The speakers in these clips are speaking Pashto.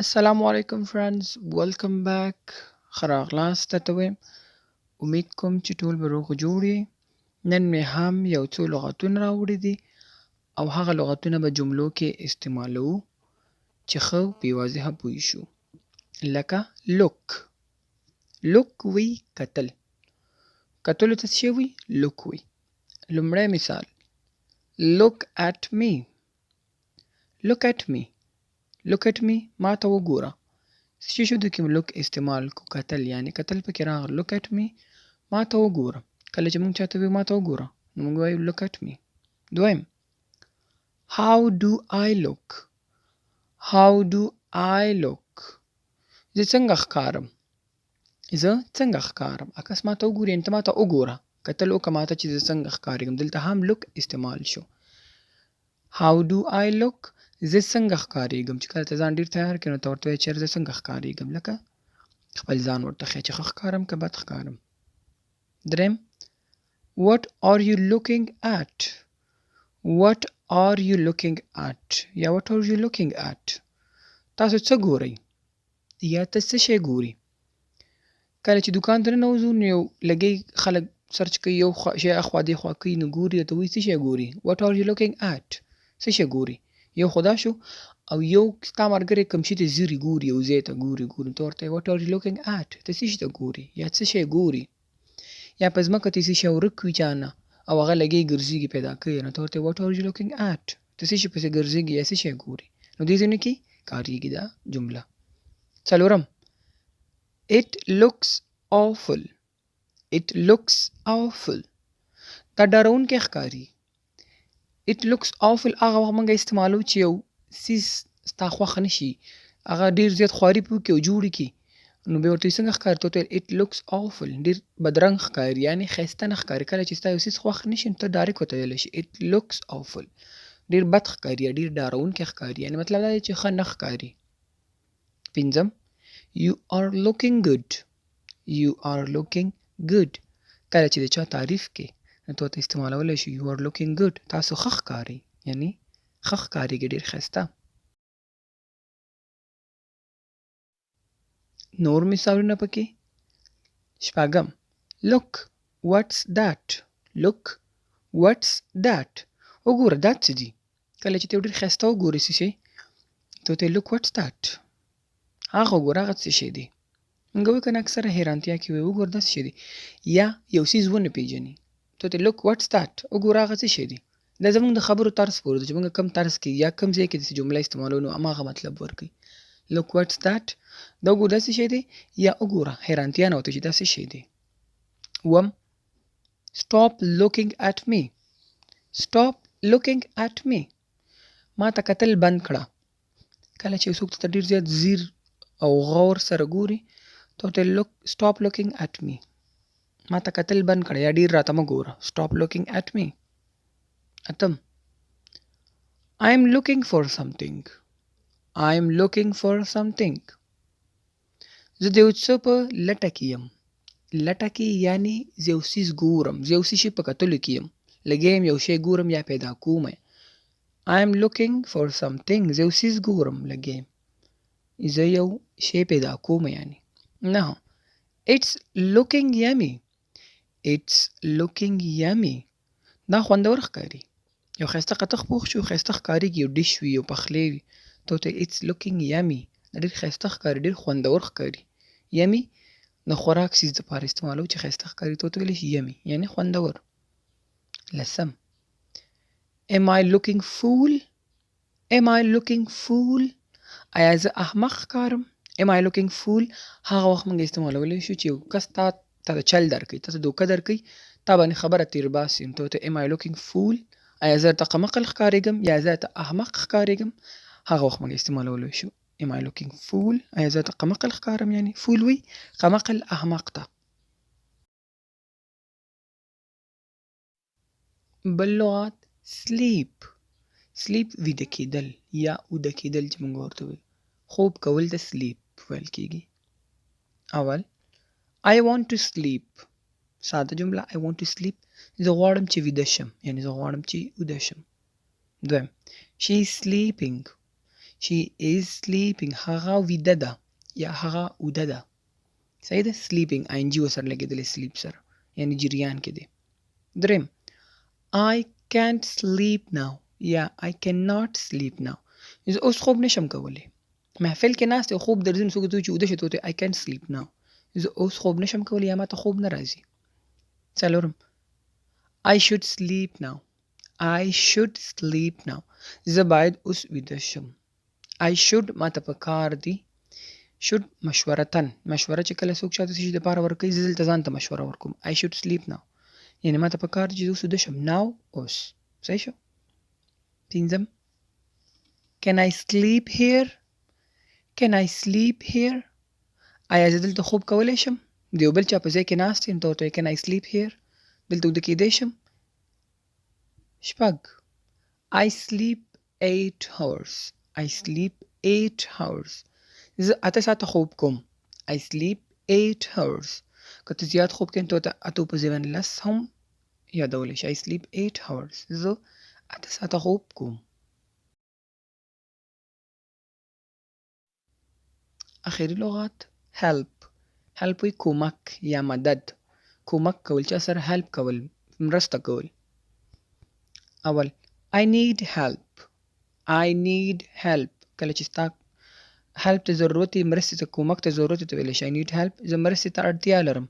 السلام علیکم فرندز ویلکم بیک خراغلاست ته وایم امید کوم چې ټول به روغ جوړ یې. نن مې هم یو څو لغتونه راوړي دي او هغه لغتونه به جملو کې استعمالو چې ښه په واضحه پوه شو. لکه لوک وی کتل، کتلو ته څه وی؟ لوک وی. لومړی مثال look at me look at me ما ته وګوره. څه شو د کوم لوک استعمال کو؟ کتل، یعنی کتل پکې راغلی. look at me ما ته وګوره. کله چې موږ چاته وایو ما ته وګوره نو موږ وایو look at me. دویم how do I look زه څنګه ښکارم اکس ما ته وګوري انت ما ته وګوره. کتل وکړه ما ته چې زه څنګه ښکارېږم. دلته هم look استعمال شو. how do I look زه څنګه ښکارېږم. چې کله ته ځان ډېر تیار کړې نو ته ورته وایې چېرې زه څنګه ښکارېږم. لکه خپل ځان ورته ښیې چې ښه ښکارم که بد ښکارم. دریم what are you looking at یا what are you looking at تاسو څه ګورئ یا ته څه شی ګوري. کله چې دکان ته ننوځو نو یو لږی خلک سرچ کوي، یو شی اخوا دېخوا کوي نو ګوري ته وایي څه شی ګوري. what are you looking at څه شی ګوري. یو خو دا شو. او یو ستا ملګری کوم شي ته ځیري ګوري، یو ځای ته ګوري ته ورته what are you looking at ته څه شي ته ګوري یا څه شی ګوري. یا په ځمکه ته څه شی ورک وي چا نه او هغه لږی ګرځېږي پیدا کوي نو ته ورته what are you looking at ته څه شي پسې ګرځېږي یا څه شی ګوري. نو دې ځایونو کې کارېږي دا جمله. څلورم it looks awful دا ډارونکی ښکاري. it looks awful هغه وخت موږ استعمالو چې یو څیز ستا خوښه نه شي، هغه ډېر زیات خواري پې وکړي او جوړ کړي نو بیا ورته څنګه ښکاري. ته ورته it looks awful ډېر بدرنګ ښکاري یعنې ښایسته نه ښکاري. کله چې ستا یو څیز خوښ نه شي نو ته ډایرکټ ورته ویلی شي it looks awful ډېر بد ښکاري یا ډېر ډارونکی ښکاري، یعنې مطلب دا دی چې ښه نه ښکاري. پنځم you are looking good کله چې د چا تعریف کې نو ته ورته استعمالولی شي you are looking good تاسو ښه ښکارئ، یعنې ښه ښکارېږي ډېر ښایسته. نور مثالونه پکې شپږم look what's that وګوره دا څه دي. کله چې ته یو ډېر ښایسته وګورې څه شی ته ورته look what's that هغه وګوره هغه څه شی دی. موږ وایو که نه اکثره حیرانتیا کې وایو وګوره دا څه شی دی. یا یو څیز ونه پېژني ته ورته look what's that وګوره هغه څه شی دی. دا زموږ د خبرو طرز پورې ده چې موږ کوم طرز کې یا کوم ځای کې داسې جمله استعمالوو نو هماغه مطلب ورکوي. look what's that دا وګوره دا څه شی دی یا وګوره حیرانتیا نه وته چې دا څه شی دی. اووم stop looking at me ما ته کتل بند کړه. کله چې څوک ته ډېر زیات ځیر او غور سره ګوري ته ورته stop looking at me ما ته کتل بند کړه یا ډېر راته مه ګوره. stop looking at me. اتم I am looking for something زه د یو څه په لټه کې یم. لټه کې یعنې زه یو څیز ګورم، زه یو څه شي په کتلو کې یم، لګیا یم یو شی ګورم یا پیدا کوم. I am looking for something زه یو څیز ګورم لګیا یم، زه یو شی پیدا کوم یعنې. نهه it's looking yummy دا خوندور ښکاري. یو ښایسته قطخ پوخ شي، ښایسته ښکارېږي، یو ډش وي، یو پخلی وي ته ورته it's looking yummy دا ډېر ښایسته ښکاري، ډېر خوندور ښکاري. یمي د خوراک څیز دپاره استعمالوو چې ښایسته ښکاري ته ورته ویلی شي یمي یعنې خوندور. لسم am I looking fool آیا زه احمق ښکارم. am I looking fool هغه وخت موږ استعمالولی شو چې یو کس تا ته چل درکوي، تا ته دوکه درکوي، تا باندې خبره تیر باسي نو ته ورته am I looking fool آیا زه درته قمقل ښکارېږم یا زه درته احمق ښکارېږم. هغه وخت موږ استعمالولی شو am I looking fool آیا زه درته قمقل ښکارم یعنې فول وی قمقل احمق ته. بل لغات sleep ویده کېدل یا اوده کېدل چې موږ ورته وایو. خوب کول ته sleep ویل کېږي. اول I want to sleep ساده جمله I want to sleep زه غواړم چې ویده شم یعنې زه غواړم چې اوده شم. دویم she is She is sleeping. هغه ویده ده یا هغه اوده ده. صحیح ده. sleeping ING ورسره لګېدلی sleep سره یعنی جریان کې دی. دریم I can't sleep now یا I cannot sleep now. زه اوس خوب نشم کولی. محفل کې ناست خوب درځي نو څوک ته چې اوده شي ته I can't sleep now. زه اوس خوب نشم کولی یا ماته خوب نه راځي. څلورم I should sleep now. I should sleep now. زه باید اوس ویده شم. I should ماته پکار دی. should مشوره چې کله څوک چاته شي د پاره ورکوي زه دلته ځان ته مشوره ورکوم. I should sleep now یعنی ماته پکار دی چې اوس ویده شم. now اوس. صحیح شو. پنځم Can I sleep here? Can I sleep here? آیا زه دلته خوب کولی شم؟ د یو بل چا په ځای کې ناست یم ته ورته Can I sleep here? دلته ویده کېدی شم. شپږ I sleep 8 hours. I sleep 8 hours. زه 8 ساعته خوب کوم. I sleep 8 hours. که ته زیات خوب کوې ته ورته 8 په ځای باندې 10 هم یادولی شي. I sleep 8 hours. زه 8 ساعته خوب کوم. اخیری لغات help. help وی کمک یا مدد. کمک کول چا سره help کول مرسته کول. اول I need help. I need help. کله چې ستا help ته ضرورت وي مرستې ته کومک ته ضرورت ته ویلی شي I need help. زه مرستې ته اړتیا لرم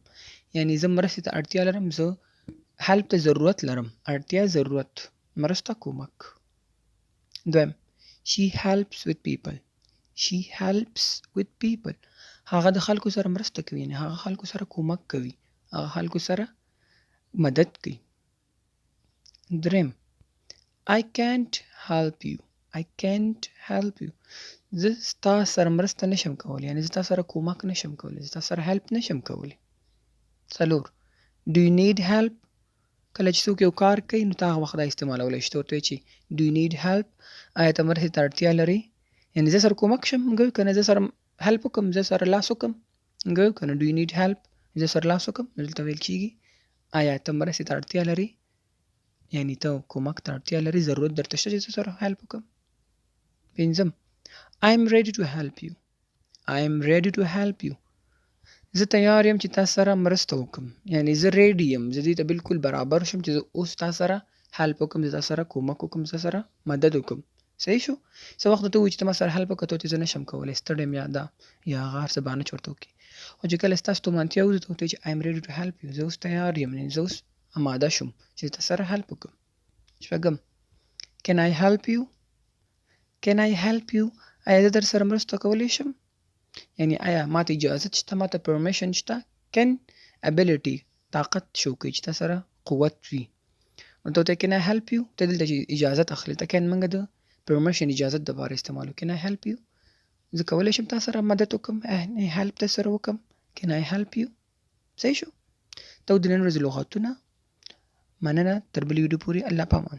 یعنی زه مرستې ته اړتیا لرم. زه help ته ضرورت لرم. اړتیا ضرورت مرسته کومک. دویم she helps with people. She helps with people. هغه د خلکو سره مرسته کوي یعنی هغه خلکو سره کومک کوي. هغه خلکو سره مدد کوي. دریم I can't help you. I can't help you. زه ستا سره مرسته نشم کولی یعنی زه ستا سره کومک نشم کولی. زه ستا سره help نشم کولی. څلور Do you need help? کله چې څوک یو کار کوي نو ته هغه وخت دا استعمالولی شي. ته ورته وایې چې Do you need help? آیا ته مرستې ته اړتیا لرې؟ یعنی زه سره کومک شم که نه زه سره help وکړم زه سره لاس وکړم که نه Do you need help? زه سره لاس وکړم نو دلته ویل کېږي آیا ته مرستې ته اړتیا لرې یعنی ته کومک ته اړتیا لرې ضرورت درته شته چې زه سره help وکړم. پنځم I am ready to help you. I am ready to help you. زه تیار یم چې تا سره مرسته وکړم یعنی زه ریډي یم. زه دې ته بالکل برابر شم چې زه اوس تا سره help وکړم. زه تا سره کومک وکړم. زه سره مدد وکړم. صحیح شو. څه وخت ته وایي چې ته ما سره help وکړه ته زه نشم کولی ستړی یم یا دا یا هغه هر څه بهانه چې ورته وکړي. خو چې کله ستاسو تومانتیا وځي ته ورته وایي چې I am ready to help you. زه اوس تیار یم یعنی زه اوس اماده شم چې تا سره help وکړم. شپږم Can I help you? Can I help you? آیا زه در سره مرسته کولی شم یعنی آیا ماته اجازه شته ماته پرمیشن شته. Can ability طاقت شو کوي چې تا سره قوت وي نو ته ورته Can I help you؟ ته دلته چې اجازت اخلي ته can موږ د پرمیشن اجازت دپاره استعمالو. Can I help you؟ زه کولی شم تا سره مدد وکړم help تا سره وکړم. Can I help you؟ صحیح شو. ته د نن ورځې لغاتونه مننه. تر بلې ویډیو پورې الله پامان.